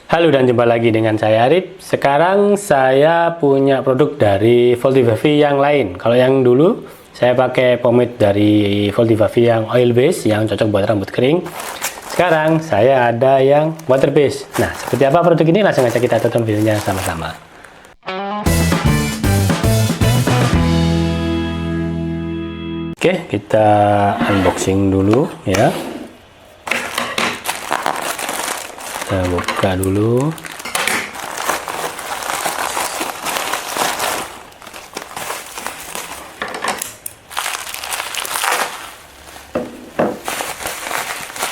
Halo dan jumpa lagi dengan saya Arif. Sekarang saya punya produk dari Voltivavi yang lain. Kalau yang dulu saya pakai pomade dari Voltivavi yang oil base yang cocok buat rambut kering. Sekarang saya ada yang water base. Nah, seperti apa produk ini? Langsung aja kita tonton videonya sama-sama. Oke, kita unboxing dulu ya. Kita buka dulu.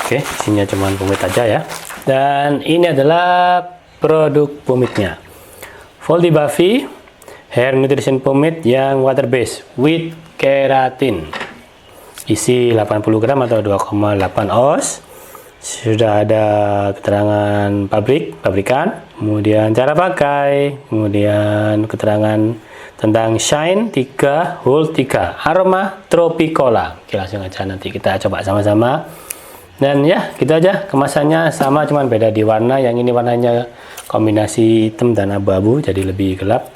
Oke, isinya cuma pomade aja ya. Dan ini adalah produk pomade-nya. Voltivavi Hair Nutrition Pomade yang water base with keratin. Isi 80 gram atau 2,8 oz. Sudah ada keterangan pabrikan, kemudian cara pakai, kemudian keterangan tentang shine 3, hold 3, aroma tropicola. Oke, langsung aja nanti kita coba sama-sama. Dan ya, gitu aja. Kemasannya sama, cuman beda di warna. Yang ini warnanya kombinasi hitam dan abu-abu, jadi lebih gelap.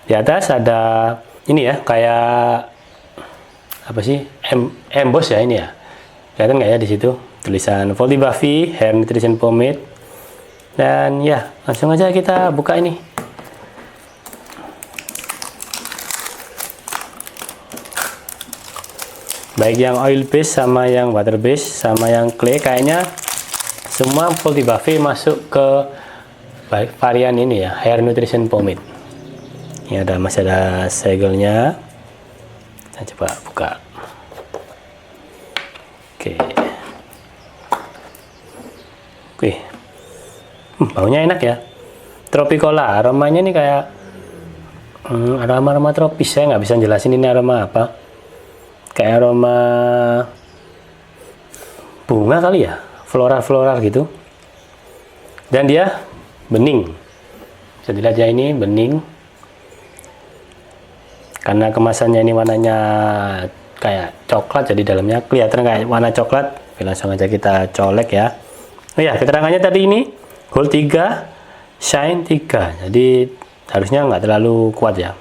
Di atas ada ini ya, kayak apa sih? Emboss ya ini ya. Kelihatan nggak ya di situ? Tulisan Voltivavi Hair Nutrition Pomade. Dan ya, langsung aja kita buka ini. Baik yang oil base sama yang water base sama yang clay, kayaknya semua Voltivavi masuk ke varian ini ya, Hair Nutrition Pomade. Ini masih ada segelnya. Kita coba buka. Oke. Oke. Baunya enak ya. Tropicola, aromanya nih kayak aroma tropis. Saya nggak bisa jelasin ini aroma apa. Kayak aroma bunga kali ya, floral gitu. Dan dia bening. Bisa dilihat ya, ini bening. Karena kemasannya ini warnanya kayak coklat, jadi dalamnya kelihatan kayak warna coklat. Oke, langsung aja kita colek ya. Oh ya, keterangannya tadi ini hold 3, shine 3. Jadi harusnya nggak terlalu kuat ya.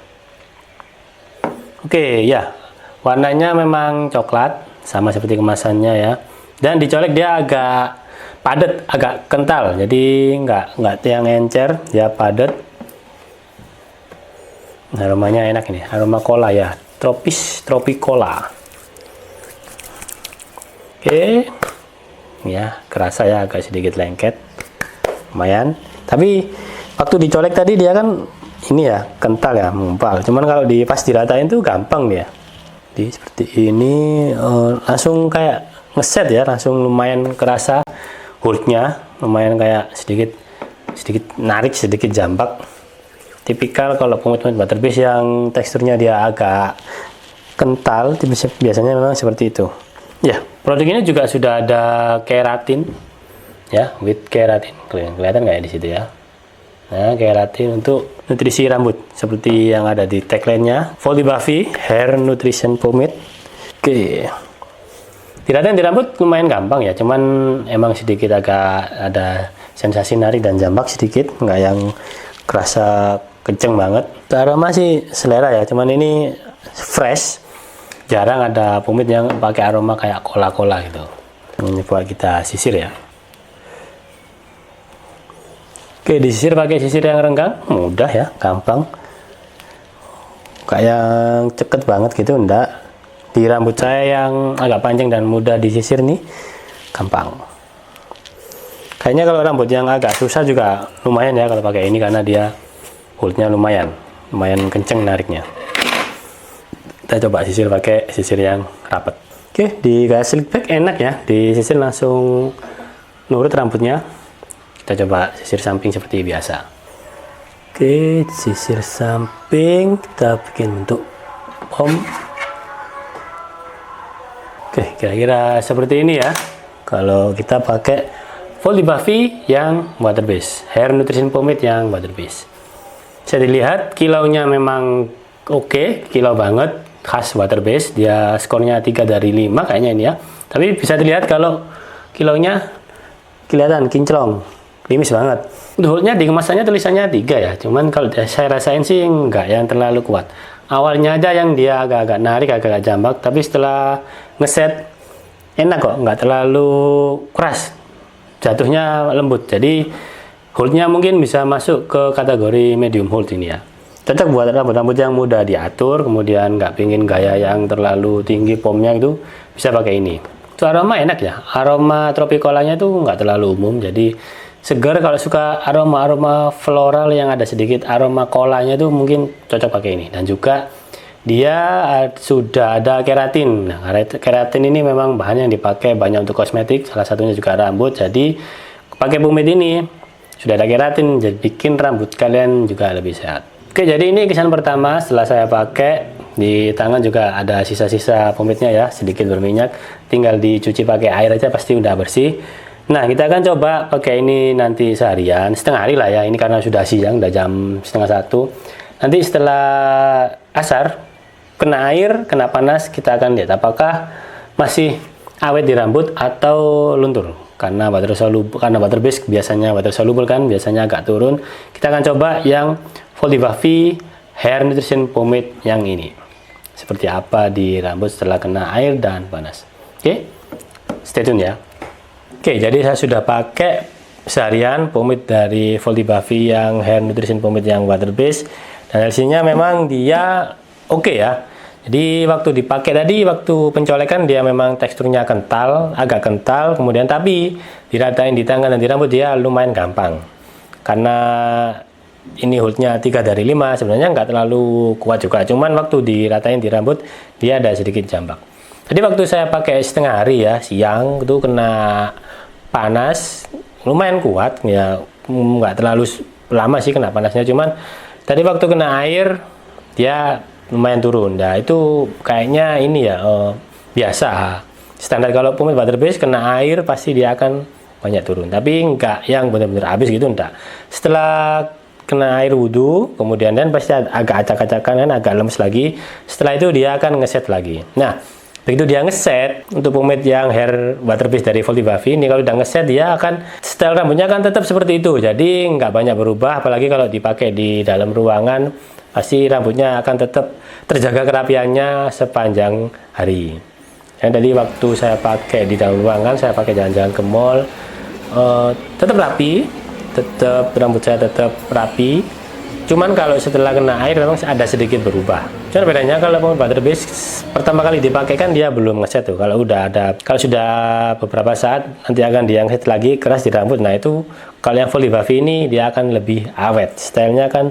Oke ya, warnanya memang coklat sama seperti kemasannya ya. Dan dicolek dia agak padat, agak kental. Jadi nggak yang encer, dia padat. Aromanya enak ini, aroma cola ya, tropicola. Oke, ya kerasa ya, agak sedikit lengket, lumayan. Tapi waktu dicolek tadi dia kan ini ya kental ya, menggumpal. Cuman kalau pas diratain tuh gampang dia. Jadi seperti ini langsung kayak ngeset ya, langsung lumayan kerasa holdnya, lumayan kayak sedikit narik, sedikit jambak. Tipikal kalau pomade water base yang teksturnya dia agak kental, biasanya memang seperti itu. Ya, produk ini juga sudah ada keratin, ya, with keratin. Kelihatan nggak ya di situ ya? Nah, keratin untuk nutrisi rambut, seperti yang ada di tagline-nya, Voltivavi Hair Nutrition Pomade. Oke, tiratain di rambut lumayan gampang ya, cuman emang sedikit agak ada sensasi narik dan jambak sedikit, nggak yang kerasa kenceng banget. Aroma sih selera ya, cuman ini fresh. Jarang ada pomade yang pakai aroma kayak cola-cola gitu. Ini buat kita sisir ya. Oke, disisir pakai sisir yang renggang, mudah ya, gampang. Kayak yang ceket banget gitu, enggak. Di rambut saya yang agak panjang dan mudah disisir nih, gampang. Kayaknya kalau rambut yang agak susah juga lumayan ya kalau pakai ini, karena dia holdnya lumayan kenceng nariknya. Kita coba sisir pakai sisir yang rapat. Oke, di slick back enak ya, disisir langsung nurut rambutnya. Kita coba sisir samping seperti biasa. Oke, sisir samping kita bikin bentuk pom. Oke, kira-kira seperti ini ya kalau kita pakai Voltivavi yang water base, Hair Nutrition Pomade yang water base. Bisa dilihat kilaunya memang oke, kilau banget, khas water base. Dia skornya 3 dari 5 kayaknya ini ya. Tapi bisa dilihat kalau kilaunya kelihatan kinclong. klimis banget. Holdnya di kemasannya tulisannya 3 ya, cuman kalau saya rasain sih enggak yang terlalu kuat. Awalnya aja yang dia agak-agak narik, agak-agak jambak, tapi setelah ngeset enak kok, nggak terlalu keras, jatuhnya lembut. Jadi holdnya mungkin bisa masuk ke kategori medium hold ini ya. Cocok buat rambut-rambut yang mudah diatur, kemudian nggak pingin gaya yang terlalu tinggi pomnya, itu bisa pakai ini. Itu aroma enak ya, aroma tropicolanya itu nggak terlalu umum, jadi segar. Kalau suka aroma-aroma floral yang ada sedikit aroma kolanya itu mungkin cocok pakai ini. Dan juga dia sudah ada keratin. Nah, keratin ini memang bahan yang dipakai banyak untuk kosmetik, salah satunya juga rambut. Jadi pakai pomade ini sudah ada keratin, jadi bikin rambut kalian juga lebih sehat. Oke, jadi ini kesan pertama setelah saya pakai. Di tangan juga ada sisa-sisa pomade-nya ya, sedikit berminyak, tinggal dicuci pakai air aja pasti udah bersih. Nah, kita akan coba pakai ini nanti seharian, setengah hari lah ya, ini karena sudah siang, udah jam 12:30. Nanti setelah asar, kena air, kena panas, kita akan lihat apakah masih awet di rambut atau luntur. Karena water based biasanya water soluble kan, biasanya agak turun. Kita akan coba yang Voldivavi Hair Nutrition Pomade yang ini. Seperti apa di rambut setelah kena air dan panas. Oke, stay tune ya. Oke, jadi saya sudah pakai seharian pomade dari Voldivavi yang Hair Nutrition Pomade yang water based, dan hasilnya memang dia oke ya. Jadi waktu dipakai tadi, waktu pencolekan dia memang teksturnya kental, agak kental, kemudian tapi diratain di tangan dan di rambut dia lumayan gampang. Karena ini holdnya 3 dari 5, sebenarnya nggak terlalu kuat juga, cuman waktu diratain di rambut dia ada sedikit jambak. Tadi waktu saya pakai setengah hari ya, siang itu kena panas lumayan kuat ya, nggak terlalu lama sih kena panasnya, cuman tadi waktu kena air dia lumayan turun. Nah itu kayaknya ini ya biasa standar, kalau pomade water based kena air pasti dia akan banyak turun, tapi nggak yang benar-benar habis gitu, enggak. Setelah kena air wudhu kemudian dan pasti agak acak-acakan kan, agak lemes lagi. Setelah itu dia akan ngeset lagi. Nah begitu dia ngeset untuk pomade yang hair water based dari Voldivavi ini, kalau udah ngeset dia akan style rambutnya akan tetap seperti itu, jadi nggak banyak berubah. Apalagi kalau dipakai di dalam ruangan, pasti rambutnya akan tetap terjaga kerapiannya sepanjang hari. Dan tadi waktu saya pakai di dalam ruangan, saya pakai jalan-jalan ke mall, tetap rapi, tetap rambut saya tetap rapi. Cuman kalau setelah kena air memang ada sedikit berubah. Cuman bedanya kalau pomade water based pertama kali dipakai kan dia belum ngeset tuh. Kalau sudah beberapa saat nanti akan dia ngeset lagi keras di rambut. Nah itu kalau yang Voldivavi ini dia akan lebih awet. Stylenya kan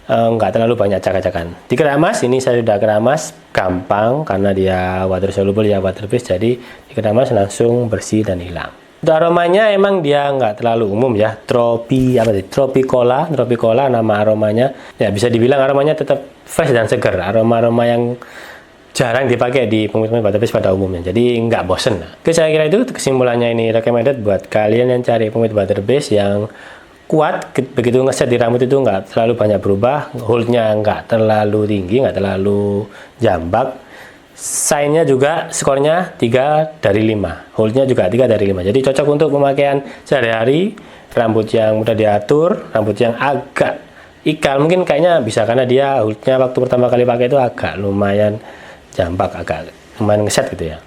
nggak terlalu banyak acak-acakan. Dikeramas ini saya sudah keramas gampang karena dia water soluble ya, water based, jadi dikeramas langsung bersih dan hilang. Untuk aromanya emang dia nggak terlalu umum ya, tropicola nama aromanya ya, bisa dibilang aromanya tetap fresh dan segar, aroma-aroma yang jarang dipakai di pomade water based pada umumnya, jadi nggak bosen. Oke, saya kira itu kesimpulannya ini recommended buat kalian yang cari pomade water based yang kuat. Begitu ngeset di rambut itu nggak terlalu banyak berubah, holdnya nggak terlalu tinggi, nggak terlalu jambak. Sign-nya juga skornya 3 dari 5, holdnya juga 3 dari 5, jadi cocok untuk pemakaian sehari-hari. Rambut yang mudah diatur, rambut yang agak ikal mungkin kayaknya bisa, karena dia holdnya waktu pertama kali pakai itu agak lumayan jambak, agak lumayan ngeset gitu ya.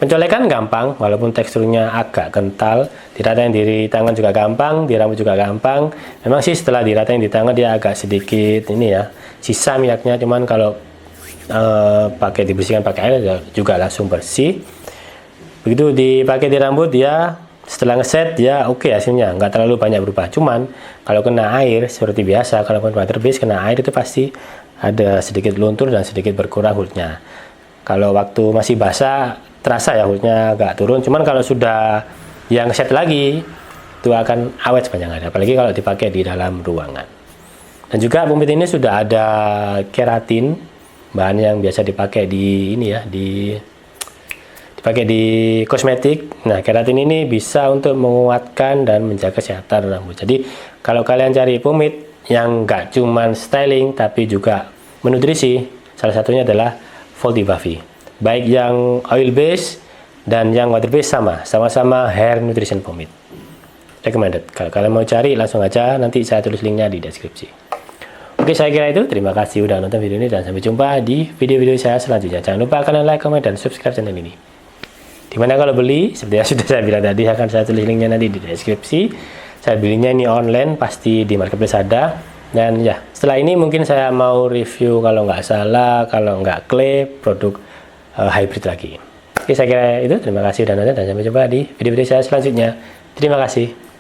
Pencolekan gampang walaupun teksturnya agak kental, diratain di tangan juga gampang, di rambut juga gampang. Memang sih setelah diratain di tangan dia agak sedikit ini ya, sisa minyaknya, cuman kalau pakai dibersihkan pakai air juga langsung bersih. Begitu dipakai di rambut dia setelah ngeset ya oke, hasilnya nggak terlalu banyak berubah. Cuman kalau kena air seperti biasa, kalau water based kena air itu pasti ada sedikit luntur dan sedikit berkurang holdnya. Kalau waktu masih basah terasa ya holdnya agak turun, cuman kalau sudah yang ngeset lagi itu akan awet sepanjang hari, apalagi kalau dipakai di dalam ruangan. Dan juga pomade ini sudah ada keratin, bahan yang biasa dipakai di ini ya, dipakai di kosmetik. Nah keratin ini bisa untuk menguatkan dan menjaga kesehatan rambut. Jadi kalau kalian cari pomade yang nggak cuman styling tapi juga menutrisi, salah satunya adalah Voldivavi. Baik yang oil base dan yang water base sama-sama hair nutrition pomade. recommended. Kalau kalian mau cari langsung aja, nanti saya tulis linknya di deskripsi. Oke, saya kira itu. Terima kasih udah nonton video ini dan sampai jumpa di video-video saya selanjutnya. Jangan lupa kalian like, comment, dan subscribe channel ini. Dimana kalau beli, seperti yang sudah saya bilang tadi, akan saya tulis linknya nanti di deskripsi. Saya belinya ini online, pasti di marketplace ada. Dan ya, setelah ini mungkin saya mau review kalau nggak salah, kalau nggak klip, produk hybrid lagi. Oke, saya kira itu. Terima kasih sudah nonton dan sampai jumpa di video-video saya selanjutnya. Terima kasih.